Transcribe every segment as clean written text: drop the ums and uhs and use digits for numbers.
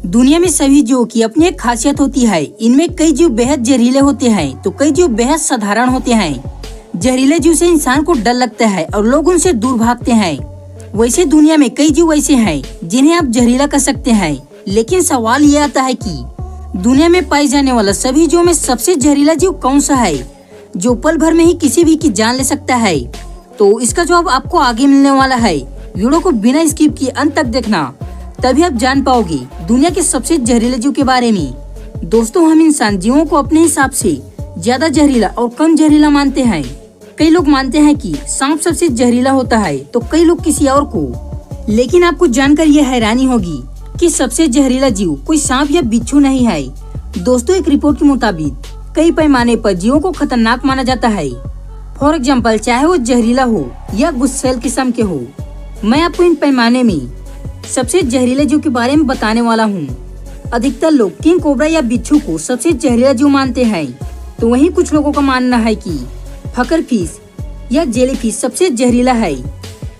दुनिया में सभी जीवों की अपनी एक खासियत होती है। इनमें कई जीव बेहद जहरीले होते हैं तो कई जीव बेहद साधारण होते हैं। जहरीले जीव से इंसान को डर लगता है और लोग उनसे दूर भागते हैं। वैसे दुनिया में कई जीव ऐसे हैं जिन्हें आप जहरीला कर सकते हैं, लेकिन सवाल ये आता है कि दुनिया में पाए जाने वाला सभी जीवों में सबसे जहरीला जीव कौन सा है जो पल भर में ही किसी भी की जान ले सकता है। तो इसका जवाब आपको आगे मिलने वाला है। वीडियो को बिना स्किप किए अंत तक देखना, तभी आप जान पाओगे दुनिया के सबसे जहरीले जीव के बारे में। दोस्तों, हम इंसान जीवों को अपने हिसाब से ज्यादा जहरीला और कम जहरीला मानते हैं। कई लोग मानते हैं कि सांप सबसे जहरीला होता है तो कई लोग किसी और को। लेकिन आपको जानकर यह हैरानी होगी कि सबसे जहरीला जीव कोई सांप या बिच्छू नहीं है। दोस्तों, एक रिपोर्ट के मुताबिक कई पैमाने पर जीवों को खतरनाक माना जाता है। फॉर एग्जाम्पल, चाहे वो जहरीला हो या गुस्सैल किस्म के हो। मैं आपको इन पैमाने में सबसे जहरीले जीव के बारे में बताने वाला हूँ। अधिकतर लोग किंग कोबरा या बिच्छू को सबसे जहरीला जीव मानते हैं, तो वहीं कुछ लोगों का मानना है कि फकर फिश या जेलीफिश सबसे जहरीला है।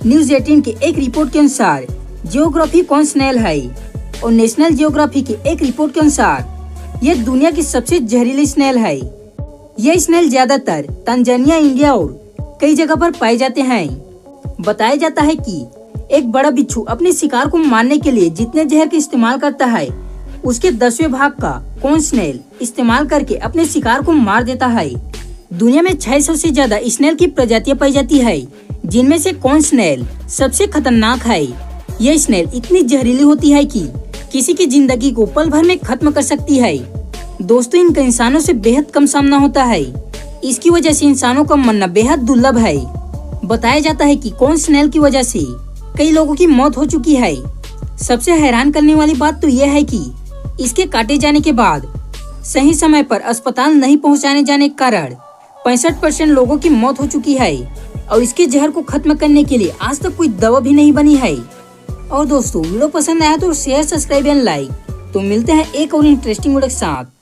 न्यूज़ 18 के एक रिपोर्ट के अनुसार जियोग्राफी कौन स्नेल है और नेशनल जियोग्राफी की एक रिपोर्ट के अनुसार यह दुनिया की सबसे जहरीली स्नेल है। यह स्नेल ज्यादातर तंजानिया, इंडिया और कई जगह पर पाए जाते हैं। बताया जाता है कि एक बड़ा बिच्छू अपने शिकार को मारने के लिए जितने जहर का इस्तेमाल करता है उसके 10वें भाग का कॉर्न स्नेल इस्तेमाल करके अपने शिकार को मार देता है। दुनिया में 600 से ज्यादा स्नेल की प्रजातियां पाई जाती है, जिनमें से कॉर्न स्नेल सबसे खतरनाक है। यह स्नेल इतनी जहरीली होती है कि किसी की जिंदगी को पल भर में खत्म कर सकती है। दोस्तों, इनका इंसानों से बेहद कम सामना होता है। इसकी वजह से इंसानों का मरना बेहद दुर्लभ है। बताया जाता है कि कॉर्न स्नेल की वजह से कई लोगों की मौत हो चुकी है। सबसे हैरान करने वाली बात तो यह है कि इसके काटे जाने के बाद सही समय पर अस्पताल नहीं पहुंचाने जाने के कारण 65% लोगों की मौत हो चुकी है और इसके जहर को खत्म करने के लिए आज तक कोई दवा भी नहीं बनी है। और दोस्तों, वीडियो पसंद आया तो शेयर, सब्सक्राइब एंड लाइक। तो मिलते हैं एक और इंटरेस्टिंग वीडियो के साथ।